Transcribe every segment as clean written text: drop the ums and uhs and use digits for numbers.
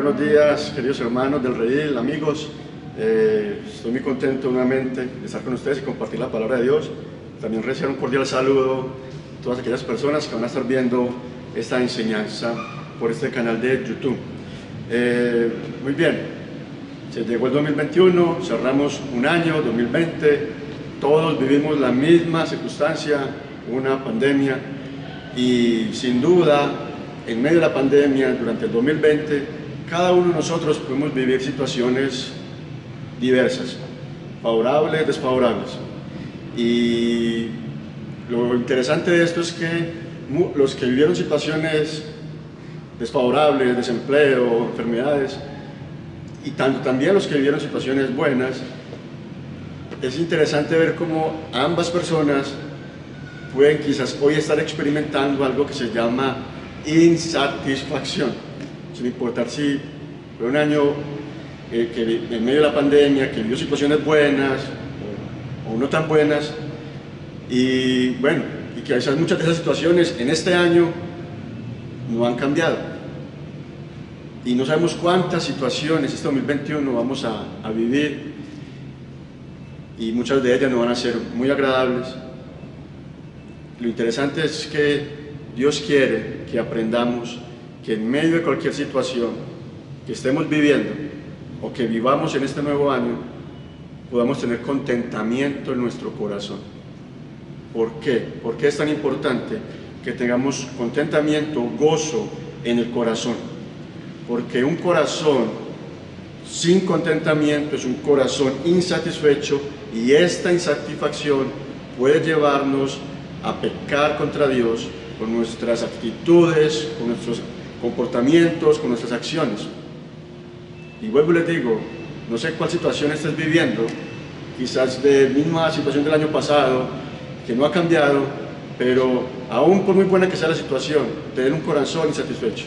buenos días, queridos hermanos del Redil, amigos. Estoy muy contento nuevamente de estar con ustedes y compartir la palabra de Dios. También recibo un cordial saludo a todas aquellas personas que van a estar viendo esta enseñanza por este canal de YouTube. Muy bien, se llegó el 2021, cerramos un año, 2020, todos vivimos la misma circunstancia, una pandemia, y sin duda, en medio de la pandemia, durante el 2020, cada uno de nosotros pudimos vivir situaciones diversas, favorables, desfavorables. Y lo interesante de esto es que los que vivieron situaciones desfavorables, desempleo, enfermedades, y también los que vivieron situaciones buenas, es interesante ver cómo ambas personas pueden quizás hoy estar experimentando algo que se llama insatisfacción, sin importar si fue un año que en medio de la pandemia, que vivió situaciones buenas o no tan buenas, y bueno, y que quizás muchas de esas situaciones en este año no han cambiado, y no sabemos cuántas situaciones este 2021 vamos a vivir, y muchas de ellas no van a ser muy agradables. Lo interesante es que Dios quiere que aprendamos que en medio de cualquier situación que estemos viviendo o que vivamos en este nuevo año, podamos tener contentamiento en nuestro corazón. ¿Por qué? ¿Por qué es tan importante que tengamos contentamiento, gozo en el corazón? Porque un corazón sin contentamiento es un corazón insatisfecho, y esta insatisfacción puede llevarnos a pecar contra Dios con nuestras actitudes, con nuestros comportamientos, con nuestras acciones. Y vuelvo y les digo, no sé cuál situación estés viviendo, quizás de misma situación del año pasado, que no ha cambiado, pero aún por muy buena que sea la situación, tener un corazón insatisfecho,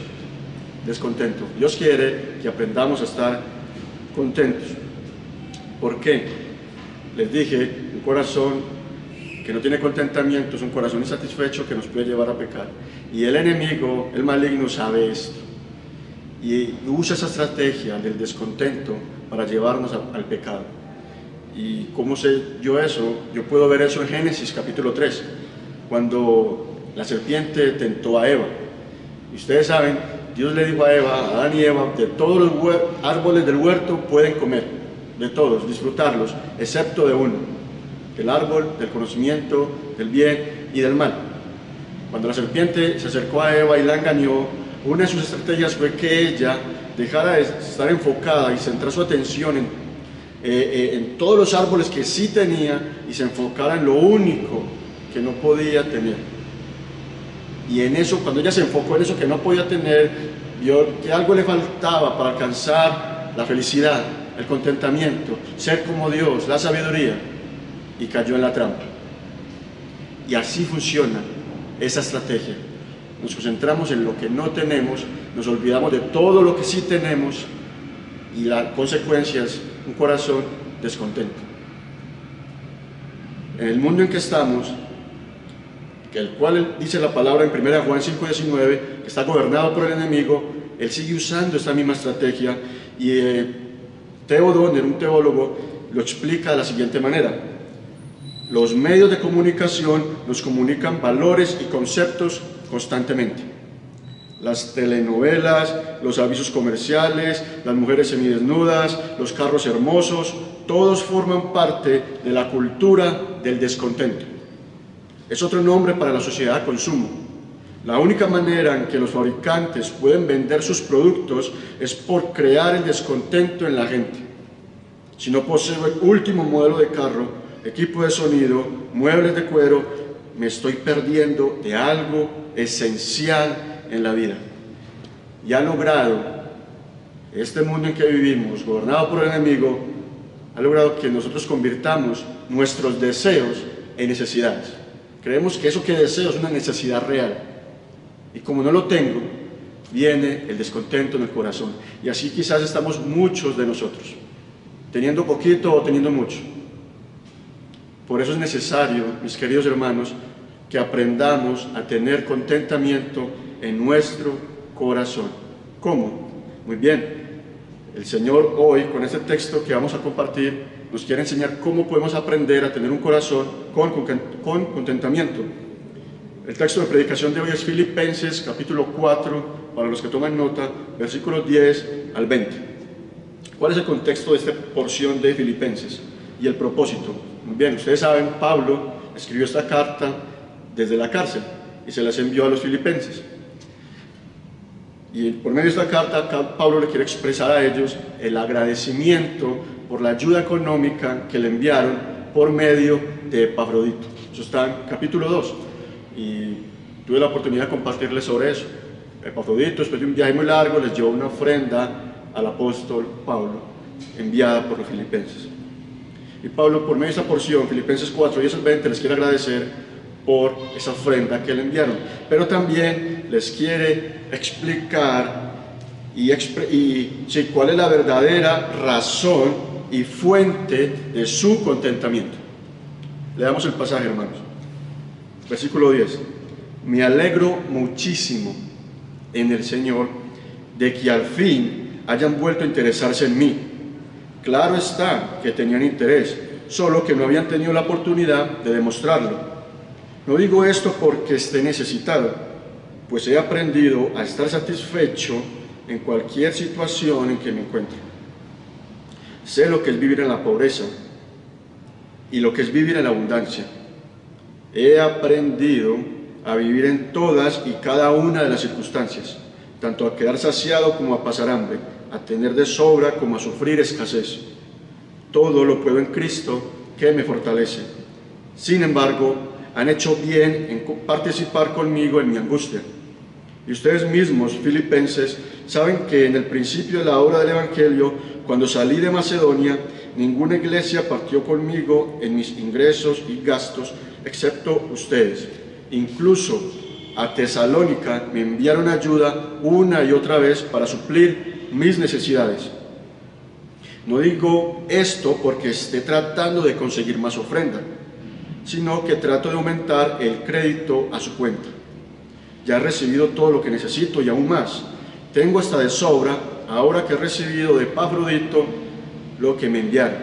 descontento. Dios quiere que aprendamos a estar contentos. ¿Por qué? Les dije, un corazón que no tiene contentamiento es un corazón insatisfecho que nos puede llevar a pecar. Y el enemigo, el maligno, sabe esto y usa esa estrategia del descontento para llevarnos al pecado. ¿Y cómo sé yo eso? Yo puedo ver eso en Génesis capítulo 3, cuando la serpiente tentó a Eva. Y ustedes saben, Dios le dijo a Eva, a Adán y Eva, de todos los árboles del huerto pueden comer, de todos, disfrutarlos, excepto de uno, el árbol del conocimiento del bien y del mal. Cuando la serpiente se acercó a Eva y la engañó, una de sus estrategias fue que ella dejara de estar enfocada y centrar su atención en todos los árboles que sí tenía y se enfocara en lo único que no podía tener. Y en eso, cuando ella se enfocó en eso que no podía tener, vio que algo le faltaba para alcanzar la felicidad, el contentamiento, ser como Dios, la sabiduría, y cayó en la trampa. Y así funciona esa estrategia. Nos concentramos en lo que no tenemos, nos olvidamos de todo lo que sí tenemos, y la consecuencia es un corazón descontento. En el mundo en que estamos, el cual dice la palabra en 1 Juan 5:19, que está gobernado por el enemigo, él sigue usando esta misma estrategia, y Theo Donner, un teólogo, lo explica de la siguiente manera: los medios de comunicación nos comunican valores y conceptos constantemente. Las telenovelas, los avisos comerciales, las mujeres semidesnudas, los carros hermosos, todos forman parte de la cultura del descontento. Es otro nombre para la sociedad de consumo. La única manera en que los fabricantes pueden vender sus productos es por crear el descontento en la gente. Si no poseo el último modelo de carro, equipo de sonido, muebles de cuero, me estoy perdiendo de algo esencial en la vida. Y ha logrado, este mundo en que vivimos, gobernado por el enemigo, ha logrado que nosotros convirtamos nuestros deseos en necesidades. Creemos que eso que deseo es una necesidad real, y como no lo tengo, viene el descontento en el corazón. Y así quizás estamos muchos de nosotros, teniendo poquito o teniendo mucho. Por eso es necesario, mis queridos hermanos, que aprendamos a tener contentamiento en nuestro corazón. ¿Cómo? Muy bien, el Señor hoy, con este texto que vamos a compartir, nos quiere enseñar cómo podemos aprender a tener un corazón con contentamiento. El texto de predicación de hoy es Filipenses, capítulo 4, para los que toman nota, versículos 10 al 20. ¿Cuál es el contexto de esta porción de Filipenses y el propósito? Muy bien, ustedes saben, Pablo escribió esta carta desde la cárcel y se las envió a los filipenses. Y por medio de esta carta, Pablo le quiere expresar a ellos el agradecimiento por la ayuda económica que le enviaron por medio de Epafrodito. Eso está en capítulo 2 y tuve la oportunidad de compartirles sobre eso. Epafrodito, después de un viaje muy largo, les llevó una ofrenda al apóstol Pablo, enviada por los filipenses. Y Pablo, por medio de esa porción, Filipenses 4, 10 al 20, les quiere agradecer por esa ofrenda que le enviaron, pero también les quiere explicar cuál es la verdadera razón y fuente de su contentamiento. Leamos el pasaje, hermanos. Versículo 10. Me alegro muchísimo en el Señor de que al fin hayan vuelto a interesarse en mí. Claro está que tenían interés, solo que no habían tenido la oportunidad de demostrarlo. No digo esto porque esté necesitado, pues he aprendido a estar satisfecho en cualquier situación en que me encuentre. Sé lo que es vivir en la pobreza y lo que es vivir en la abundancia. He aprendido a vivir en todas y cada una de las circunstancias, tanto a quedar saciado como a pasar hambre, a tener de sobra como a sufrir escasez. Todo lo puedo en Cristo que me fortalece. Sin embargo, han hecho bien en participar conmigo en mi angustia. Y ustedes mismos, filipenses, saben que en el principio de la obra del Evangelio, cuando salí de Macedonia, ninguna iglesia partió conmigo en mis ingresos y gastos, excepto ustedes. Incluso a Tesalónica me enviaron ayuda una y otra vez para suplir mis necesidades. No digo esto porque esté tratando de conseguir más ofrenda, sino que trato de aumentar el crédito a su cuenta. Ya he recibido todo lo que necesito y aún más. Tengo hasta de sobra, ahora que he recibido de Epafrodito lo que me enviaron.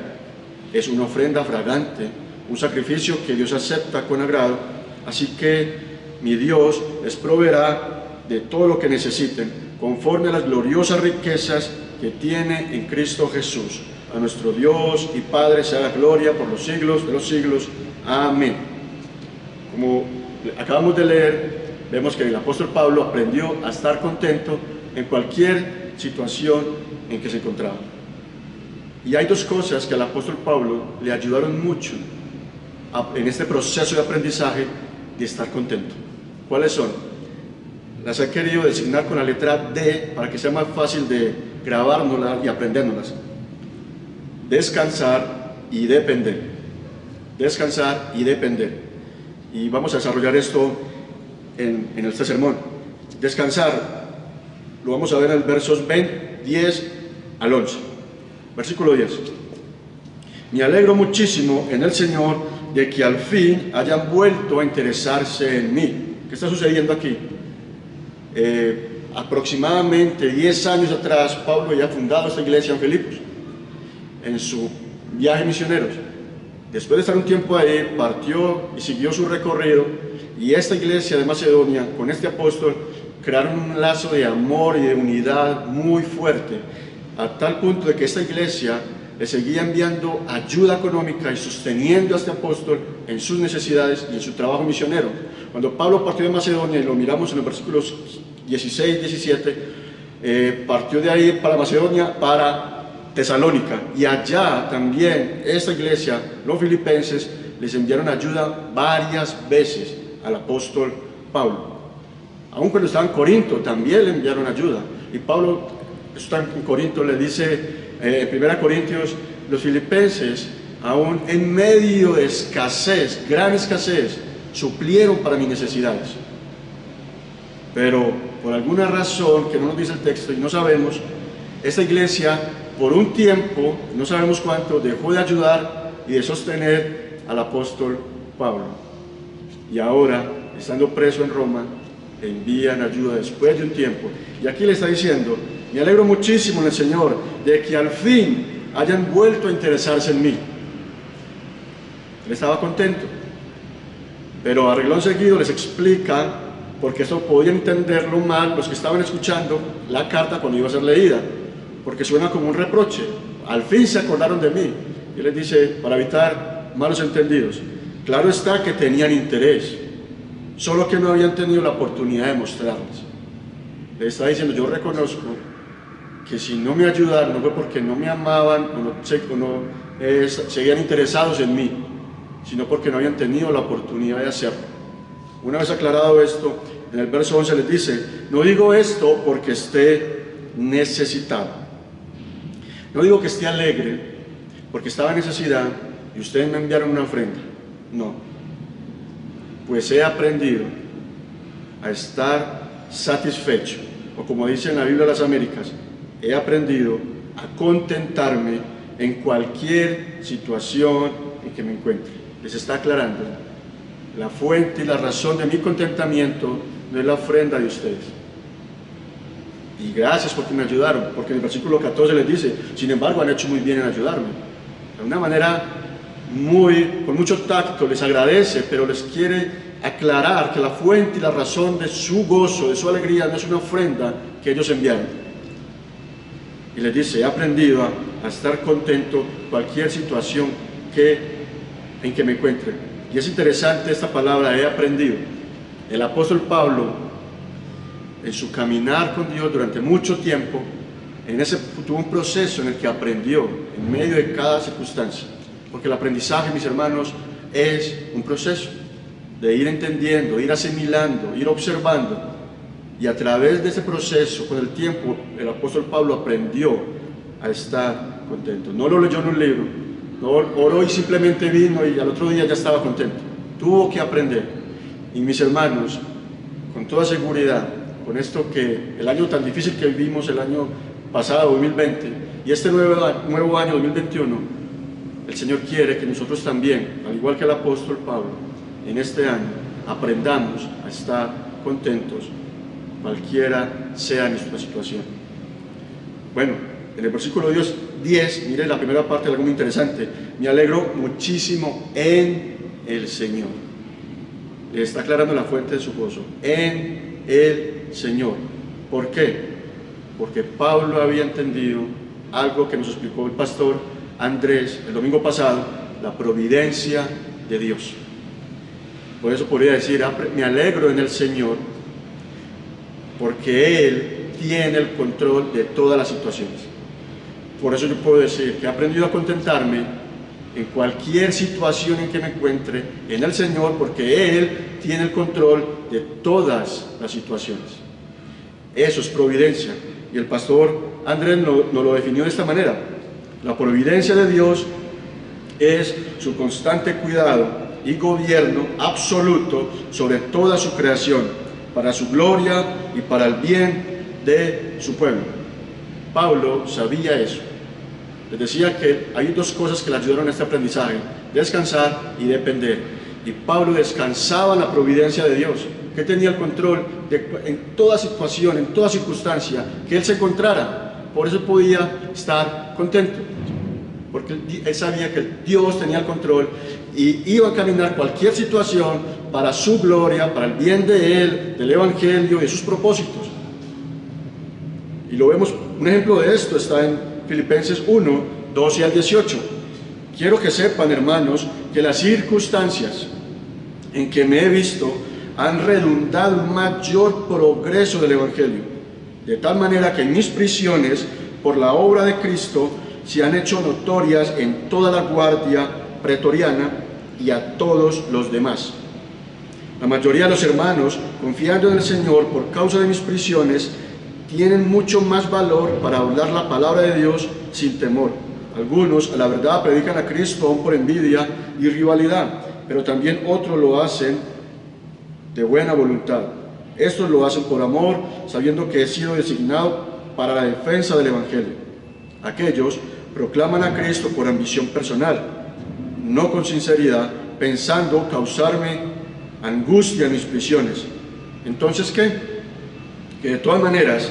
Es una ofrenda fragante, un sacrificio que Dios acepta con agrado, así que mi Dios les proveerá de todo lo que necesiten, conforme a las gloriosas riquezas que tiene en Cristo Jesús. A nuestro Dios y Padre sea la gloria por los siglos de los siglos. Amén. Como acabamos de leer, vemos que el apóstol Pablo aprendió a estar contento en cualquier situación en que se encontraba. Y hay dos cosas que al apóstol Pablo le ayudaron mucho en este proceso de aprendizaje de estar contento. ¿Cuáles son? Las he querido designar con la letra D para que sea más fácil de grabárnoslas y aprendérnoslas. Descansar y depender. Descansar y depender. Y vamos a desarrollar esto en este sermón. Descansar, lo vamos a ver en el versos 10 al 11. Versículo 10. Me alegro muchísimo en el Señor de que al fin hayan vuelto a interesarse en mí. ¿Qué está sucediendo aquí? Aproximadamente 10 años atrás, Pablo ya ha fundado esta iglesia en Filipos, en su viaje misioneros. Después de estar un tiempo ahí, partió y siguió su recorrido, y esta iglesia de Macedonia, con este apóstol, crearon un lazo de amor y de unidad muy fuerte, a tal punto de que esta iglesia le seguía enviando ayuda económica y sosteniendo a este apóstol en sus necesidades y en su trabajo misionero. Cuando Pablo partió de Macedonia, y lo miramos en los versículos 16 y 17, partió de ahí para Macedonia, para Tesalónica, y allá también esta iglesia, los filipenses, les enviaron ayuda varias veces al apóstol Pablo. Aún cuando estaba en Corinto también le enviaron ayuda, y Pablo está en Corinto, le dice en 1 Corintios, los filipenses, aún en medio de escasez, gran escasez, suplieron para mis necesidades. Pero por alguna razón que no nos dice el texto y no sabemos, esta iglesia por un tiempo, no sabemos cuánto, dejó de ayudar y de sostener al apóstol Pablo. Y ahora, estando preso en Roma, le envían ayuda después de un tiempo. Y aquí le está diciendo Me alegro muchísimo en el Señor de que al fin hayan vuelto a interesarse en mí. Él estaba contento, pero a renglón seguido les explica, porque eso podían entenderlo mal los que estaban escuchando la carta cuando iba a ser leída, porque suena como un reproche. Al fin se acordaron de mí. Y les dice, para evitar malos entendidos, claro está que tenían interés, solo que no habían tenido la oportunidad de mostrarles. Les está diciendo, yo reconozco que si no me ayudaron no fue porque no me amaban o no seguían interesados en mí, sino porque no habían tenido la oportunidad de hacerlo. Una vez aclarado esto, en el verso 11 les dice, no digo esto porque esté necesitado. No digo que esté alegre porque estaba en necesidad y ustedes me enviaron una ofrenda. No. Pues he aprendido a estar satisfecho, o como dice en la Biblia de las Américas, he aprendido a contentarme en cualquier situación en que me encuentre. Les está aclarando, la fuente y la razón de mi contentamiento no es la ofrenda de ustedes. Y gracias porque me ayudaron, porque en el versículo 14 les dice, sin embargo han hecho muy bien en ayudarme. De una manera con mucho tacto les agradece, pero les quiere aclarar que la fuente y la razón de su gozo, de su alegría, no es una ofrenda que ellos enviaron. Y les dice, he aprendido a estar contento en cualquier situación en que me encuentre. Y es interesante esta palabra, he aprendido. El apóstol Pablo, en su caminar con Dios durante mucho tiempo, tuvo un proceso en el que aprendió en medio de cada circunstancia. Porque el aprendizaje, mis hermanos, es un proceso de ir entendiendo, ir asimilando, ir observando. Y a través de ese proceso, con el tiempo, el apóstol Pablo aprendió a estar contento. No lo leyó en un libro, no oró y simplemente vino y al otro día ya estaba contento. Tuvo que aprender. Y mis hermanos, con toda seguridad, con esto que el año tan difícil que vivimos el año pasado, 2020, y este nuevo año, 2021, el Señor quiere que nosotros también, al igual que el apóstol Pablo, en este año aprendamos a estar contentos, cualquiera sea nuestra situación. Bueno, en el versículo 10, mire la primera parte, algo muy interesante. Me alegro muchísimo en el Señor. Le está aclarando la fuente de su gozo. En el Señor. ¿Por qué? Porque Pablo había entendido algo que nos explicó el pastor Andrés el domingo pasado, la providencia de Dios. Por eso podría decir, me alegro en el Señor, porque Él tiene el control de todas las situaciones. Por eso yo puedo decir que he aprendido a contentarme en cualquier situación en que me encuentre en el Señor, porque Él tiene el control de todas las situaciones. Eso es providencia. Y el pastor Andrés nos lo definió de esta manera. La providencia de Dios es su constante cuidado y gobierno absoluto sobre toda su creación, para su gloria y para el bien de su pueblo. Pablo sabía eso. Les decía que hay dos cosas que le ayudaron a este aprendizaje: descansar y depender. Y Pablo descansaba en la providencia de Dios, que tenía el control en toda situación, en toda circunstancia que él se encontrara. Por eso podía estar contento, porque él sabía que Dios tenía el control y iba a caminar cualquier situación para su gloria, para el bien de él, del evangelio y de sus propósitos. Y lo vemos, un ejemplo de esto está en Filipenses 1, 12 al 18. Quiero que sepan, hermanos, que las circunstancias en que me he visto han redundado un mayor progreso del evangelio, de tal manera que mis prisiones por la obra de Cristo se han hecho notorias en toda la guardia pretoriana y a todos los demás. La mayoría de los hermanos, confiando en el Señor por causa de mis prisiones, tienen mucho más valor para hablar la palabra de Dios sin temor. Algunos, a la verdad, predican a Cristo aún por envidia y rivalidad, pero también otros lo hacen de buena voluntad. Estos lo hacen por amor, sabiendo que he sido designado para la defensa del evangelio. Aquellos proclaman a Cristo por ambición personal, no con sinceridad, pensando causarme angustia en mis prisiones. Entonces, ¿qué? Que de todas maneras,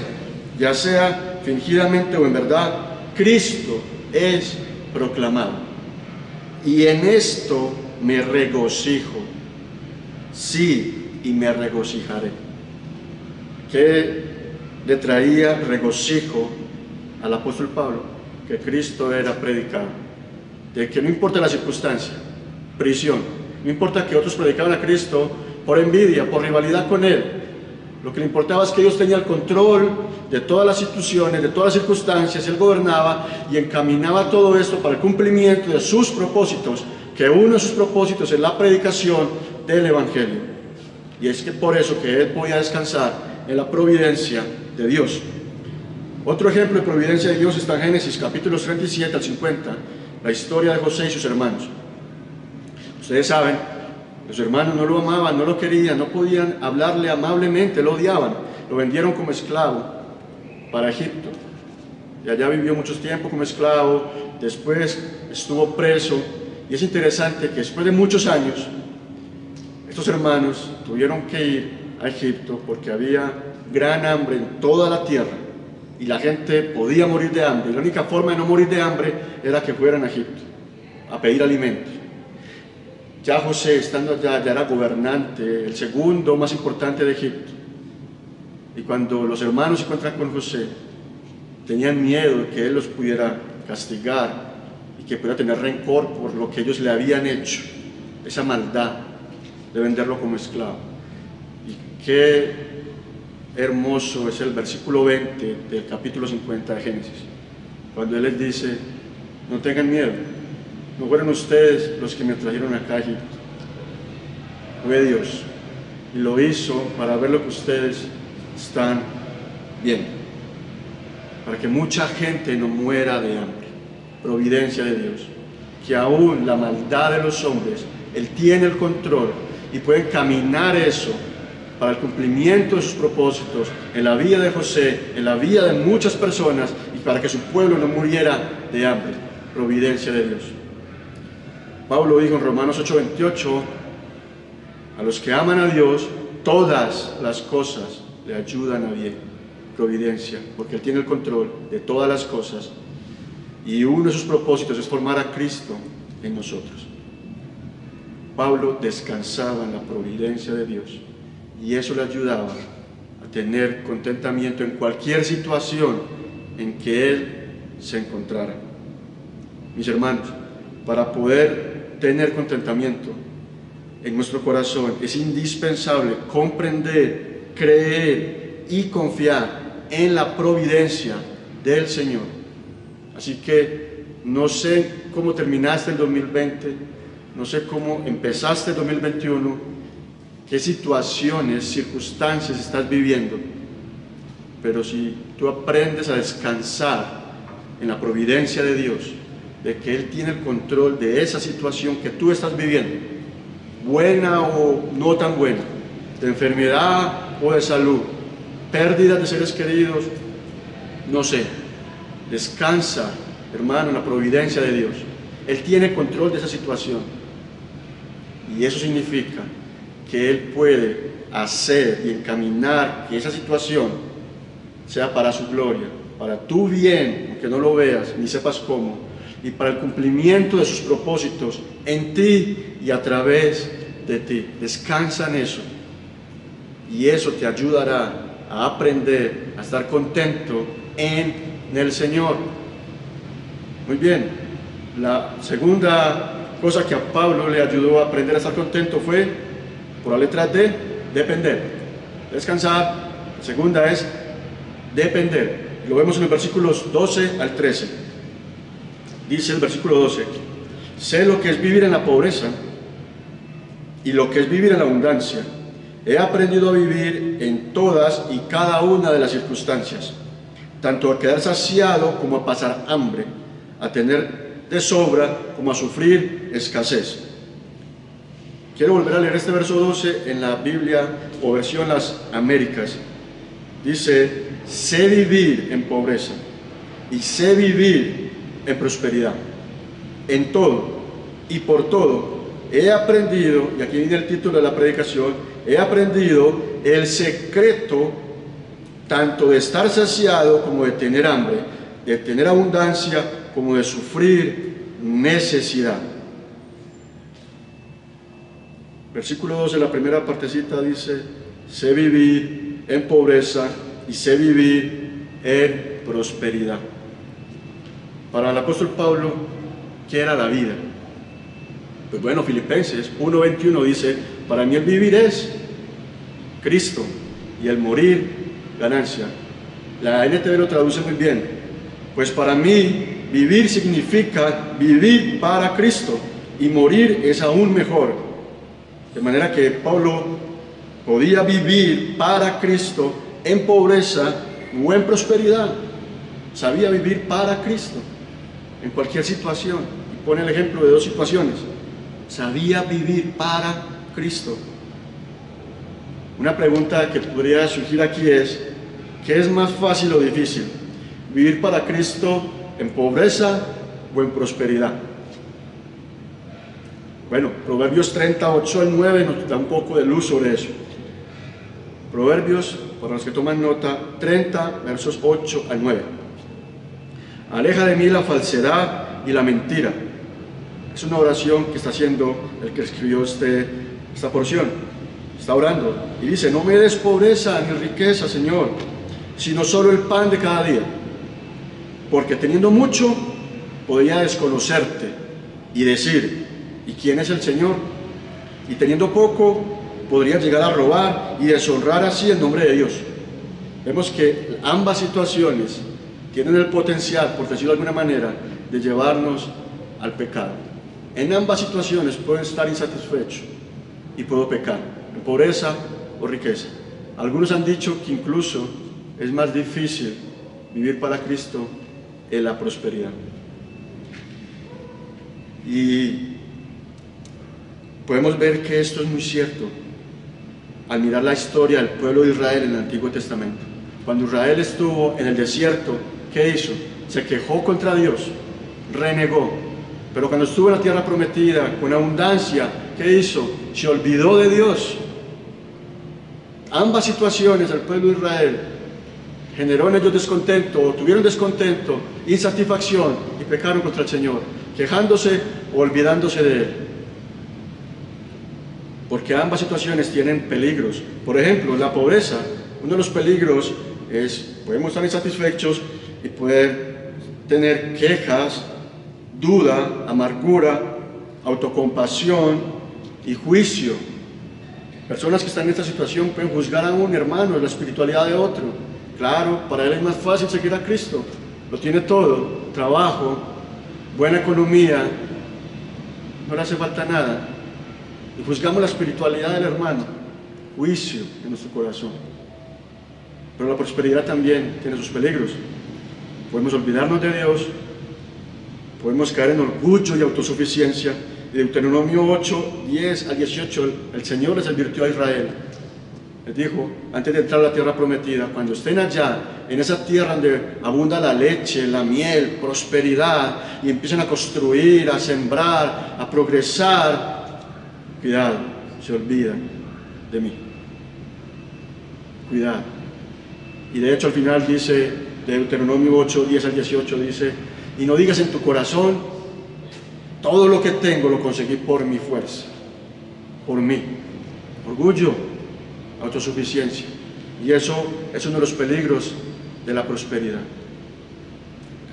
ya sea fingidamente o en verdad, Cristo es proclamado. Y en esto me regocijo, sí, y me regocijaré. ¿Qué le traía regocijo al apóstol Pablo? Que Cristo era predicado, de que no importa la circunstancia, prisión, no importa que otros predicaban a Cristo por envidia, por rivalidad con él, lo que le importaba es que Dios tenía el control de todas las instituciones, de todas las circunstancias, él gobernaba y encaminaba todo esto para el cumplimiento de sus propósitos, que uno de sus propósitos es la predicación del Evangelio. Y es que por eso que él podía descansar en la providencia de Dios. Otro ejemplo de providencia de Dios está en Génesis capítulos 37 al 50, la historia de José y sus hermanos. Ustedes saben, los hermanos no lo amaban, no lo querían, no podían hablarle amablemente, lo odiaban, lo vendieron como esclavo para Egipto. Y allá vivió mucho tiempo como esclavo, después estuvo preso, y es interesante que después de muchos años, estos hermanos tuvieron que ir a Egipto porque había gran hambre en toda la tierra, y la gente podía morir de hambre, y la única forma de no morir de hambre era que fueran a Egipto, a pedir alimentos. Ya José, estando allá, ya era gobernante, el segundo más importante de Egipto. Y cuando los hermanos se encuentran con José, tenían miedo de que él los pudiera castigar y que pudiera tener rencor por lo que ellos le habían hecho, esa maldad de venderlo como esclavo. Y qué hermoso es el versículo 20 del capítulo 50 de Génesis, cuando él les dice: no tengan miedo, no fueron ustedes los que me trajeron acá a Egipto, fue Dios, y lo hizo para ver lo que ustedes están viendo, para que mucha gente no muera de hambre. Providencia de Dios, que aún la maldad de los hombres, Él tiene el control y puede encaminar eso para el cumplimiento de sus propósitos en la vida de José, en la vida de muchas personas, y para que su pueblo no muriera de hambre. Providencia de Dios. Pablo dijo en Romanos 8:28, a los que aman a Dios, todas las cosas le ayudan a bien. Providencia, porque Él tiene el control de todas las cosas, y uno de sus propósitos es formar a Cristo en nosotros. Pablo descansaba en la providencia de Dios, y eso le ayudaba a tener contentamiento en cualquier situación en que él se encontrara. Mis hermanos, para poder tener contentamiento en nuestro corazón es indispensable comprender, creer y confiar en la providencia del Señor. Así que no sé cómo terminaste el 2020, no sé cómo empezaste el 2021, qué situaciones, circunstancias estás viviendo, pero si tú aprendes a descansar en la providencia de Dios, de que Él tiene el control de esa situación que tú estás viviendo, buena o no tan buena, de enfermedad o de salud, pérdidas de seres queridos, no sé, descansa, hermano, en la providencia de Dios. Él tiene control de esa situación, y eso significa que Él puede hacer y encaminar que esa situación sea para su gloria, para tu bien, aunque no lo veas ni sepas cómo, y para el cumplimiento de sus propósitos en ti y a través de ti. Descansa en eso, y eso te ayudará a aprender a estar contento en el Señor. Muy bien, la segunda cosa que a Pablo le ayudó a aprender a estar contento fue, por la letra D, depender. Descansar. La segunda es depender. Lo vemos en los versículos 12 al 13. Dice el versículo 12: sé lo que es vivir en la pobreza y lo que es vivir en la abundancia. He aprendido a vivir en todas y cada una de las circunstancias, tanto a quedar saciado como a pasar hambre, a tener de sobra como a sufrir escasez. Quiero volver a leer este verso 12 en la Biblia o versión Las Américas. Dice: sé vivir en pobreza y sé vivir en prosperidad. En todo y por todo he aprendido, y aquí viene el título de la predicación, he aprendido el secreto tanto de estar saciado como de tener hambre, de tener abundancia como de sufrir necesidad. Versículo 12, la primera partecita dice, sé vivir en pobreza y sé vivir en prosperidad. Para el apóstol Pablo, ¿qué era la vida? Pues bueno, Filipenses 1:21 dice, para mí el vivir es Cristo y el morir ganancia. La NTV lo traduce muy bien, pues para mí vivir significa vivir para Cristo y morir es aún mejor. De manera que Pablo podía vivir para Cristo en pobreza o en prosperidad. Sabía vivir para Cristo en cualquier situación. Y pone el ejemplo de dos situaciones. Sabía vivir para Cristo. Una pregunta que podría surgir aquí es, ¿qué es más fácil o difícil? ¿Vivir para Cristo en pobreza o en prosperidad? Bueno, Proverbios 38 al 9 nos da un poco de luz sobre eso. Proverbios, para los que toman nota, 30, versos 8 al 9. Aleja de mí la falsedad y la mentira. Es una oración que está haciendo el que escribió esta porción. Está orando y dice, no me des pobreza ni riqueza, Señor, sino solo el pan de cada día. Porque teniendo mucho, podría desconocerte y decir, ¿y quién es el Señor? Y teniendo poco, podría llegar a robar y deshonrar así el nombre de Dios. Vemos que ambas situaciones tienen el potencial, por decirlo de alguna manera, de llevarnos al pecado. En ambas situaciones puedo estar insatisfecho y puedo pecar, en pobreza o riqueza. Algunos han dicho que incluso es más difícil vivir para Cristo en la prosperidad. Y podemos ver que esto es muy cierto al mirar la historia del pueblo de Israel en el Antiguo Testamento. Cuando Israel estuvo en el desierto, ¿qué hizo? Se quejó contra Dios, renegó. Pero cuando estuvo en la tierra prometida, con abundancia, ¿qué hizo? Se olvidó de Dios. Ambas situaciones, el pueblo de Israel generó en ellos descontento, o tuvieron descontento, insatisfacción y pecaron contra el Señor, quejándose o olvidándose de Él. Porque ambas situaciones tienen peligros. Por ejemplo, la pobreza, uno de los peligros es, podemos estar insatisfechos y poder tener quejas, duda, amargura, autocompasión y juicio. Personas que están en esta situación pueden juzgar a un hermano, la espiritualidad de otro. Claro, para él es más fácil seguir a Cristo, lo tiene todo, trabajo, buena economía, no le hace falta nada. Y juzgamos la espiritualidad del hermano, juicio en nuestro corazón. Pero la prosperidad también tiene sus peligros. Podemos olvidarnos de Dios, podemos caer en orgullo y autosuficiencia. Y Deuteronomio 8, 10 al 18, el Señor les advirtió a Israel. Les dijo, antes de entrar a la tierra prometida, cuando estén allá, en esa tierra donde abunda la leche, la miel, prosperidad, y empiecen a construir, a sembrar, a progresar, cuidado, se olvidan de mí. Cuidado. Y de hecho al final dice, de Deuteronomio 8, 10 al 18, dice, y no digas en tu corazón, todo lo que tengo lo conseguí por mi fuerza, por mí. Orgullo, autosuficiencia. Y eso es uno de los peligros de la prosperidad.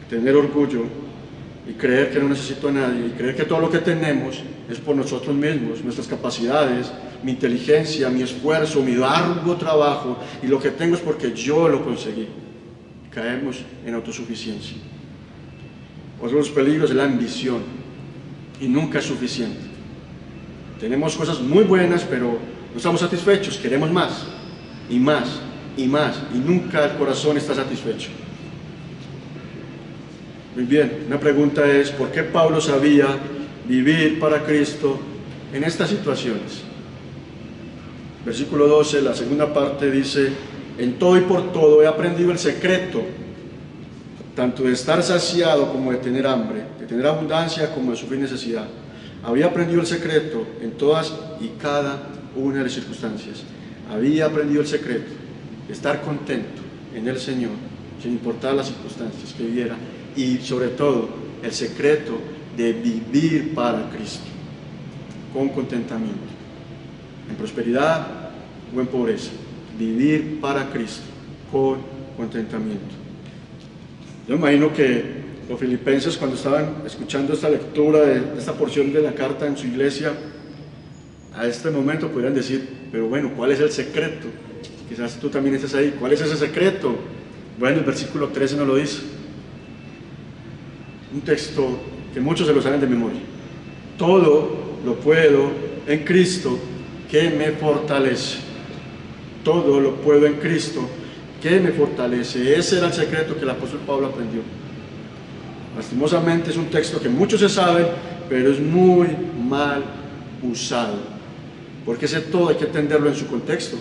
Tener orgullo y creer que no necesito a nadie, y creer que todo lo que tenemos es por nosotros mismos, nuestras capacidades, mi inteligencia, mi esfuerzo, mi arduo trabajo, y lo que tengo es porque yo lo conseguí. Caemos en autosuficiencia. Otro de los peligros es la ambición, y nunca es suficiente. Tenemos cosas muy buenas, pero no estamos satisfechos, queremos más, y más, y más, y nunca el corazón está satisfecho. Muy bien, una pregunta es, ¿por qué Pablo sabía vivir para Cristo en estas situaciones? Versículo 12, la segunda parte dice, en todo y por todo he aprendido el secreto, tanto de estar saciado como de tener hambre, de tener abundancia como de sufrir necesidad. Había aprendido el secreto en todas y cada una de las circunstancias. Había aprendido el secreto de estar contento en el Señor, sin importar las circunstancias que viviera, y sobre todo el secreto de vivir para Cristo, con contentamiento, en prosperidad o en pobreza, vivir para Cristo, con contentamiento. Yo imagino que los filipenses, cuando estaban escuchando esta lectura de esta porción de la carta en su iglesia, a este momento podrían decir, pero bueno, ¿cuál es el secreto? Quizás tú también estés ahí. ¿Cuál es ese secreto? Bueno, el versículo 13 nos lo dice. Un texto que muchos se lo saben de memoria. Todo lo puedo en Cristo que me fortalece. Todo lo puedo en Cristo que me fortalece. Ese era el secreto que el apóstol Pablo aprendió. Lastimosamente es un texto que muchos se saben, pero es muy mal usado, porque ese todo hay que entenderlo en su contexto.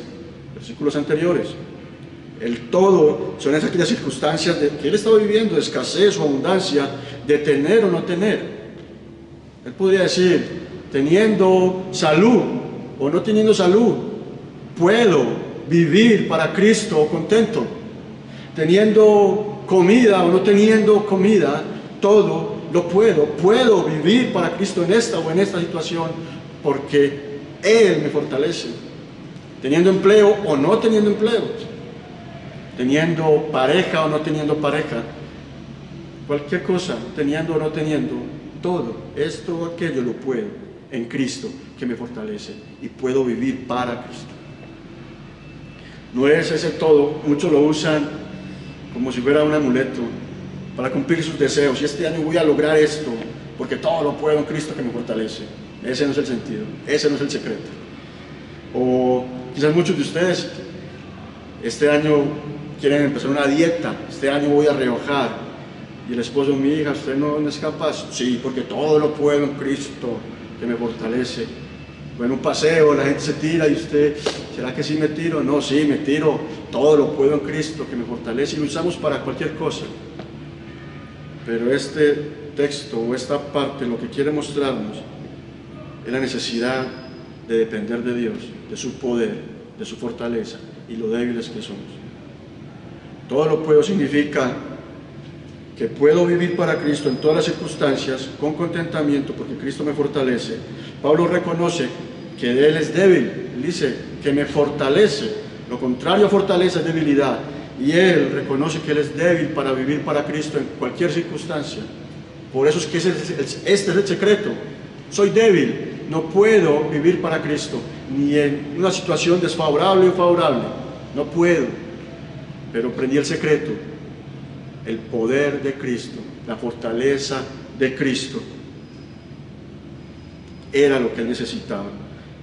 Versículos anteriores, el todo son esas aquellas circunstancias que él estaba viviendo, de escasez o abundancia, de tener o no tener. Él podría decir, teniendo salud o no teniendo salud, puedo vivir para Cristo contento. Teniendo comida o no teniendo comida, todo lo puedo vivir para Cristo en esta o en esta situación, porque Él me fortalece. Teniendo empleo o no teniendo empleo, teniendo pareja o no teniendo pareja, cualquier cosa, teniendo o no teniendo, todo esto o aquello lo puedo en Cristo que me fortalece, y puedo vivir para Cristo. No es ese todo, muchos lo usan como si fuera un amuleto para cumplir sus deseos, y este año voy a lograr esto porque todo lo puedo en Cristo que me fortalece. Ese no es el sentido, ese no es el secreto. O quizás muchos de ustedes este año quieren empezar una dieta, este año voy a rebajar, y el esposo, mi hija, ¿usted no es capaz? Sí, porque todo lo puedo en Cristo que me fortalece. Bueno, un paseo, la gente se tira y usted, ¿será que sí me tiro? No, sí, me tiro, todo lo puedo en Cristo que me fortalece, y lo usamos para cualquier cosa. Pero este texto o esta parte lo que quiere mostrarnos es la necesidad de depender de Dios, de su poder, de su fortaleza y lo débiles que somos. Todo lo puedo significa que puedo vivir para Cristo en todas las circunstancias con contentamiento porque Cristo me fortalece. Pablo reconoce que Él es débil, Él dice que me fortalece. Lo contrario a fortaleza es debilidad, y Él reconoce que Él es débil para vivir para Cristo en cualquier circunstancia. Por eso es que este es el secreto. Soy débil, no puedo vivir para Cristo, ni en una situación desfavorable o favorable, no puedo. Pero aprendí el secreto, el poder de Cristo, la fortaleza de Cristo, era lo que él necesitaba.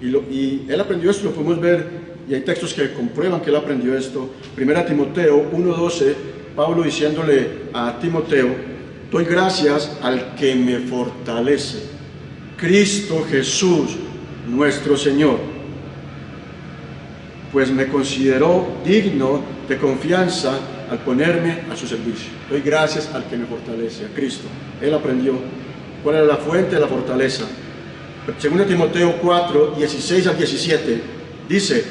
Y él aprendió esto, lo podemos ver, y hay textos que comprueban que él aprendió esto. 1 Timoteo 1:12, Pablo diciéndole a Timoteo, doy gracias al que me fortalece, Cristo Jesús nuestro Señor, pues me consideró digno de confianza al ponerme a su servicio. Doy gracias al que me fortalece, a Cristo. Él aprendió cuál era la fuente de la fortaleza. 2 Timoteo 4, 16 al 17, dice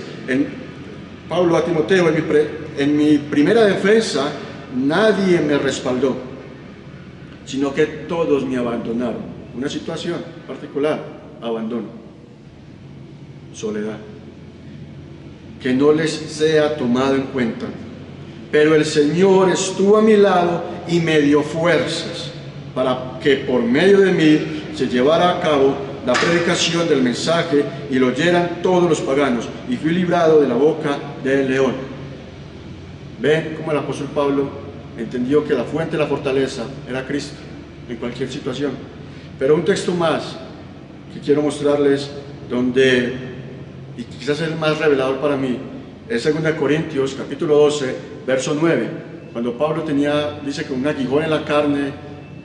Pablo a Timoteo, en mi primera defensa nadie me respaldó, sino que todos me abandonaron. Una situación particular, abandono, soledad, que no les sea tomado en cuenta. Pero el Señor estuvo a mi lado y me dio fuerzas para que por medio de mí se llevara a cabo la predicación del mensaje y lo oyeran todos los paganos, y fui librado de la boca del león. Ven cómo el apóstol Pablo entendió que la fuente de la fortaleza era Cristo en cualquier situación. Pero un texto más que quiero mostrarles, donde, y quizás es el más revelador para mí, es 2 Corintios capítulo 12, verso 9, cuando Pablo dice que un aguijón en la carne,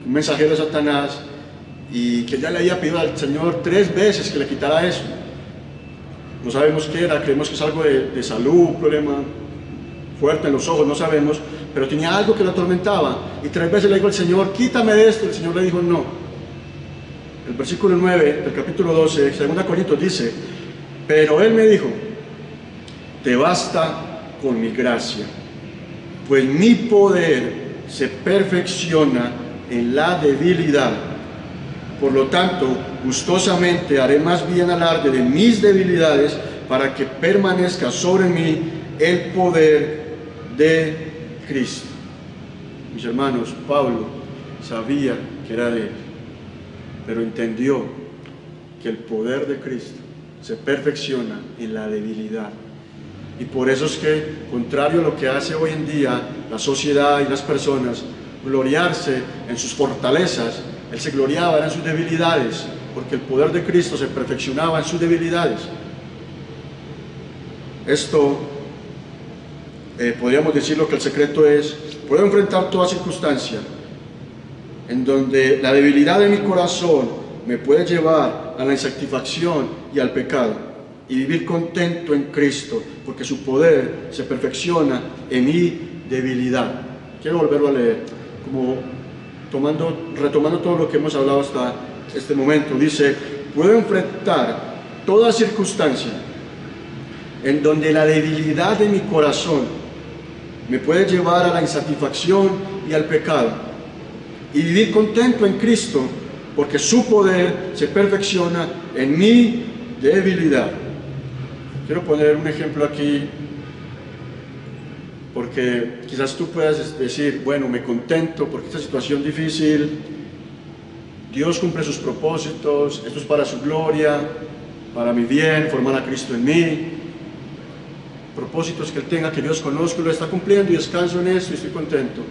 un mensajero de Satanás, y que ya le había pedido al Señor 3 veces que le quitara eso. No sabemos qué era, creemos que es algo de salud, un problema fuerte en los ojos, no sabemos, pero tenía algo que lo atormentaba, y 3 veces le dijo al Señor, quítame de esto, y el Señor le dijo no. El versículo 9 del capítulo 12, 2 Corintios dice, pero Él me dijo, te basta con mi gracia, pues mi poder se perfecciona en la debilidad. Por lo tanto, gustosamente haré más bien alarde de mis debilidades para que permanezca sobre mí el poder de Cristo. Mis hermanos, Pablo sabía que era débil, pero entendió que el poder de Cristo se perfecciona en la debilidad. Y por eso es que, contrario a lo que hace hoy en día la sociedad y las personas, gloriarse en sus fortalezas, él se gloriaba en sus debilidades, porque el poder de Cristo se perfeccionaba en sus debilidades. Esto, podríamos decirlo que el secreto es: puedo enfrentar toda circunstancia en donde la debilidad de mi corazón me puede llevar a la insatisfacción y al pecado, y vivir contento en Cristo, porque su poder se perfecciona en mi debilidad. Quiero volverlo a leer, retomando todo lo que hemos hablado hasta este momento. Dice: puedo enfrentar toda circunstancia en donde la debilidad de mi corazón me puede llevar a la insatisfacción y al pecado, y vivir contento en Cristo, porque su poder se perfecciona en mi debilidad. Quiero poner un ejemplo aquí, porque quizás tú puedas decir: bueno, me contento porque esta situación difícil, Dios cumple sus propósitos, esto es para su gloria, para mi bien, formar a Cristo en mí, propósitos que Él tenga, que Dios conozco, lo está cumpliendo y descanso en esto y estoy contento.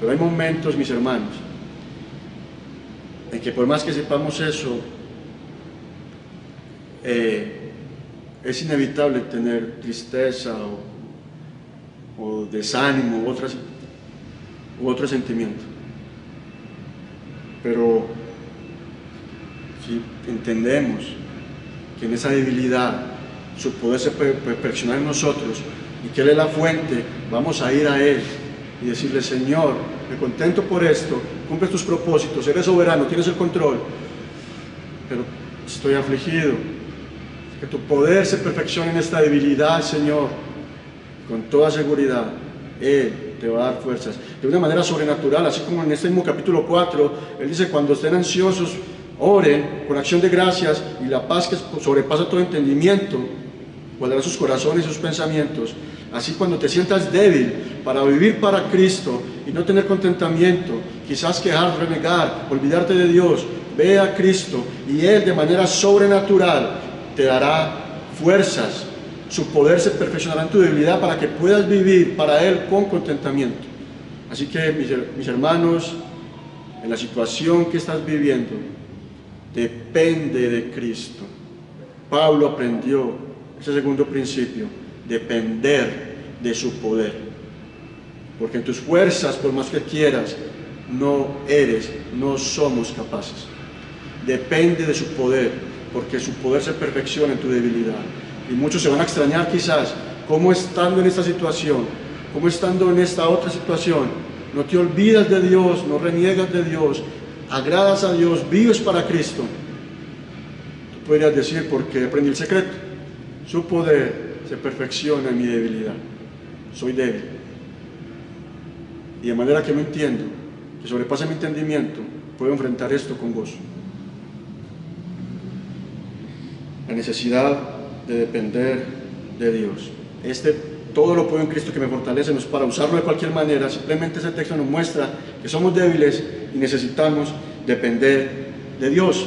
Pero hay momentos, mis hermanos, en que por más que sepamos eso, es inevitable tener tristeza o desánimo u otro sentimiento. Pero si entendemos que en esa debilidad su poder se puede perfeccionar en nosotros y que Él es la fuente, vamos a ir a Él y decirle: Señor, me contento por esto, cumple tus propósitos, eres soberano, tienes el control, pero estoy afligido. Que tu poder se perfeccione en esta debilidad, Señor. Con toda seguridad, Él te va a dar fuerzas de una manera sobrenatural, así como en este mismo capítulo 4, Él dice: cuando estén ansiosos, oren con acción de gracias, y la paz que sobrepasa todo entendimiento guardará sus corazones y sus pensamientos. Así, cuando te sientas débil para vivir para Cristo y no tener contentamiento, quizás quejar, renegar, olvidarte de Dios, ve a Cristo y Él de manera sobrenatural te dará fuerzas. Su poder se perfeccionará en tu debilidad para que puedas vivir para Él con contentamiento. Así que, mis hermanos, en la situación que estás viviendo, depende de Cristo. Pablo aprendió ese segundo principio: depender de su poder. Porque en tus fuerzas, por más que quieras, no somos capaces. Depende de su poder, porque su poder se perfecciona en tu debilidad. Y muchos se van a extrañar quizás cómo, estando en esta situación, cómo estando en esta otra situación, no te olvidas de Dios, no reniegas de Dios, agradas a Dios, vives para Cristo. Tú podrías decir: porque aprendí el secreto. Su poder se perfecciona en mi debilidad. Soy débil, y de manera que no entiendo, que sobrepasa mi entendimiento, puedo enfrentar esto con gozo. La necesidad de depender de Dios. Todo lo puedo en Cristo que me fortalece, no es para usarlo de cualquier manera. Simplemente ese texto nos muestra que somos débiles y necesitamos depender de Dios.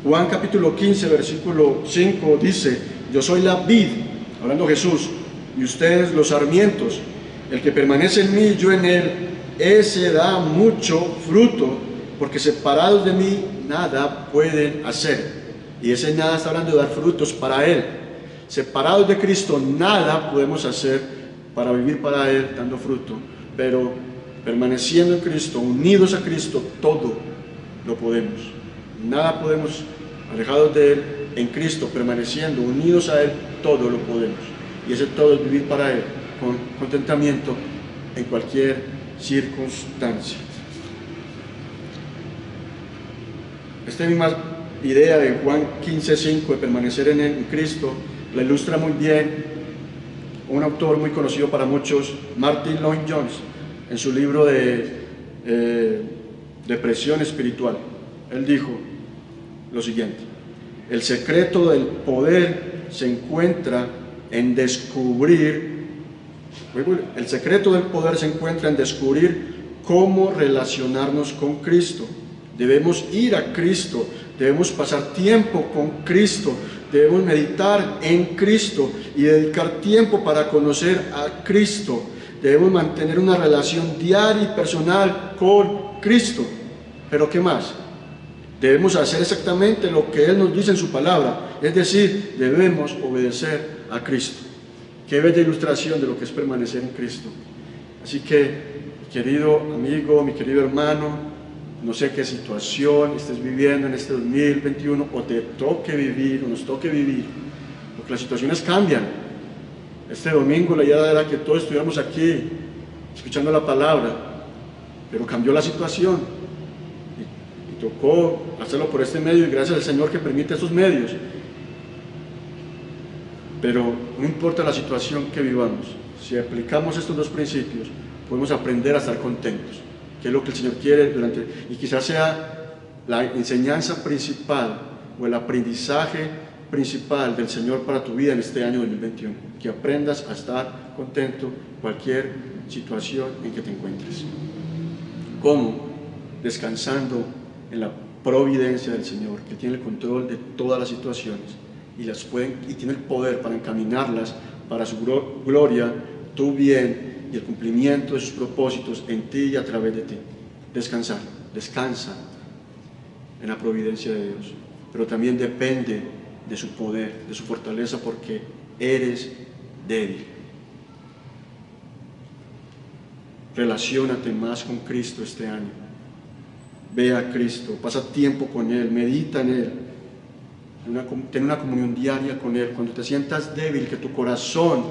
Juan capítulo 15, versículo 5 dice: yo soy la vid, hablando Jesús, y ustedes los sarmientos. El que permanece en mí y yo en él, ese da mucho fruto, porque separados de mí nada pueden hacer. Y ese nada está hablando de dar frutos para Él. Separados de Cristo, nada podemos hacer para vivir para Él dando fruto. Pero permaneciendo en Cristo, unidos a Cristo, todo lo podemos. Nada podemos, alejados de Él, en Cristo, permaneciendo, unidos a Él, todo lo podemos. Y ese todo es vivir para Él, con contentamiento en cualquier circunstancia. Esta misma idea de Juan 15:5 de permanecer en Cristo la ilustra muy bien un autor muy conocido para muchos, Martin Lloyd-Jones, en su libro de Depresión Espiritual. Él dijo lo siguiente: el secreto del poder se encuentra en descubrir cómo relacionarnos con Cristo. Debemos ir a Cristo, debemos pasar tiempo con Cristo, debemos meditar en Cristo y dedicar tiempo para conocer a Cristo. Debemos mantener una relación diaria y personal con Cristo. ¿Pero qué más? Debemos hacer exactamente lo que Él nos dice en su palabra, es decir, debemos obedecer a Cristo. Qué bella ilustración de lo que es permanecer en Cristo. Así que, querido amigo, mi querido hermano, no sé qué situación estés viviendo en este 2021 o te toque vivir o nos toque vivir, porque las situaciones cambian. Este domingo la idea era que todos estuviéramos aquí escuchando la palabra, pero cambió la situación y tocó hacerlo por este medio, y gracias al Señor que permite esos medios. Pero no importa la situación que vivamos, si aplicamos estos dos principios, podemos aprender a estar contentos, que es lo que el Señor quiere y quizás sea la enseñanza principal o el aprendizaje principal del Señor para tu vida en este año 2021, que aprendas a estar contento en cualquier situación en que te encuentres. ¿Cómo? Descansando en la providencia del Señor, que tiene el control de todas las situaciones y tiene el poder para encaminarlas para su gloria, tu bien y el cumplimiento de sus propósitos en ti y a través de ti. Descansa en la providencia de Dios, pero también depende de su poder, de su fortaleza, porque eres débil. Relaciónate más con Cristo este año. Ve a Cristo, pasa tiempo con Él, medita en Él. Ten una comunión diaria con Él. Cuando te sientas débil, que tu corazón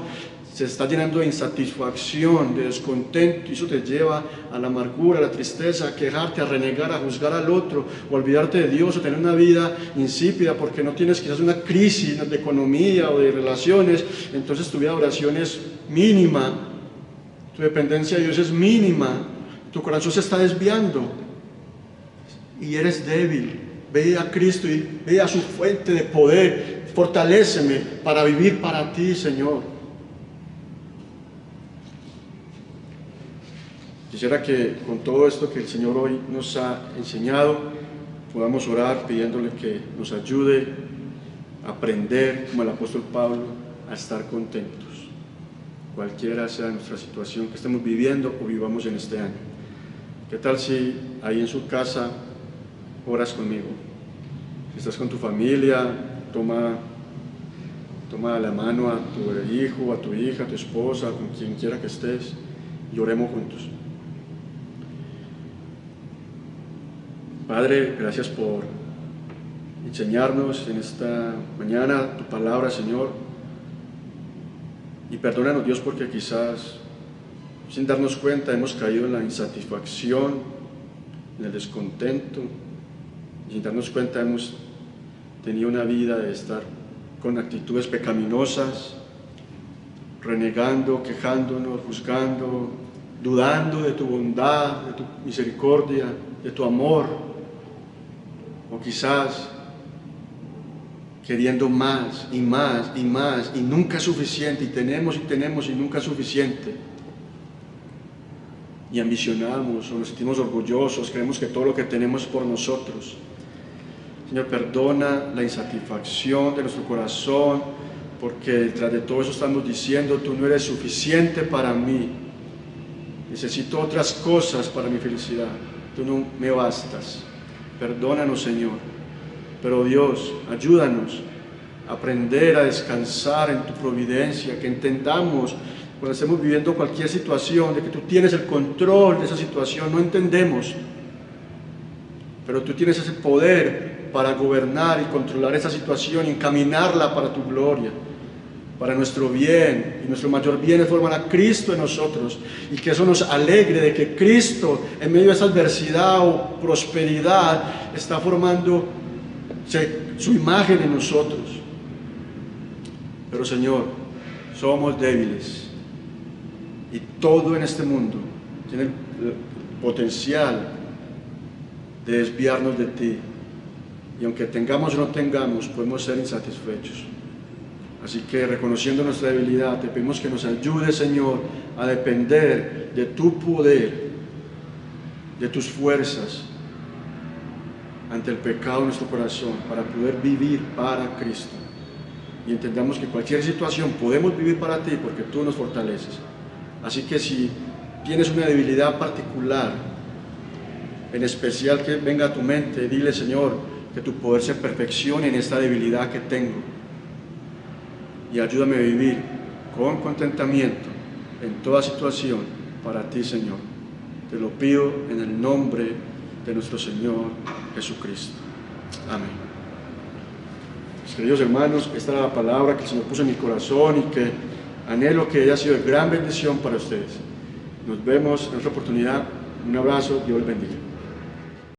se está llenando de insatisfacción, de descontento, y eso te lleva a la amargura, a la tristeza, a quejarte, a renegar, a juzgar al otro, o a olvidarte de Dios, o tener una vida insípida porque no tienes quizás una crisis de economía o de relaciones, entonces tu vida de oración es mínima, tu dependencia de Dios es mínima, tu corazón se está desviando y eres débil. Ve a Cristo y ve a su fuente de poder. Fortaléceme para vivir para ti, Señor. Quisiera que con todo esto que el Señor hoy nos ha enseñado, podamos orar pidiéndole que nos ayude a aprender, como el apóstol Pablo, a estar contentos, cualquiera sea nuestra situación que estemos viviendo o vivamos en este año. ¿Qué tal si ahí en su casa oras conmigo? Si estás con tu familia, toma la mano a tu hijo, a tu hija, a tu esposa, con quien quiera que estés, y oremos juntos. Padre, gracias por enseñarnos en esta mañana tu palabra, Señor, y perdónanos, Dios, porque quizás sin darnos cuenta hemos caído en la insatisfacción, en el descontento, y sin darnos cuenta hemos tenido una vida de estar con actitudes pecaminosas, renegando, quejándonos, juzgando, dudando de tu bondad, de tu misericordia, de tu amor, o quizás queriendo más y más y más, y nunca es suficiente, y tenemos y nunca es suficiente. Y ambicionamos o nos sentimos orgullosos, creemos que todo lo que tenemos es por nosotros. Señor, perdona la insatisfacción de nuestro corazón, porque detrás de todo eso estamos diciendo: tú no eres suficiente para mí, necesito otras cosas para mi felicidad, tú no me bastas. Perdónanos, Señor, pero Dios, ayúdanos a aprender a descansar en tu providencia, que entendamos cuando estemos viviendo cualquier situación, de que tú tienes el control de esa situación. No entendemos, pero tú tienes ese poder para gobernar y controlar esa situación y encaminarla para tu gloria, para nuestro bien, y nuestro mayor bien es formar a Cristo en nosotros, y que eso nos alegre de que Cristo, en medio de esa adversidad o prosperidad, está formando su imagen en nosotros. Pero, Señor, somos débiles y todo en este mundo tiene el potencial de desviarnos de ti, y aunque tengamos o no tengamos, podemos ser insatisfechos. Así que, reconociendo nuestra debilidad, te pedimos que nos ayudes, Señor, a depender de tu poder, de tus fuerzas ante el pecado de nuestro corazón, para poder vivir para Cristo. Y entendamos que cualquier situación podemos vivir para ti porque tú nos fortaleces. Así que si tienes una debilidad particular, en especial que venga a tu mente, dile: Señor, que tu poder se perfeccione en esta debilidad que tengo, y ayúdame a vivir con contentamiento en toda situación para ti, Señor. Te lo pido en el nombre de nuestro Señor Jesucristo. Amén. Mis queridos hermanos, esta era la palabra que el Señor puso en mi corazón y que anhelo que haya sido de gran bendición para ustedes. Nos vemos en otra oportunidad. Un abrazo, Dios les bendiga.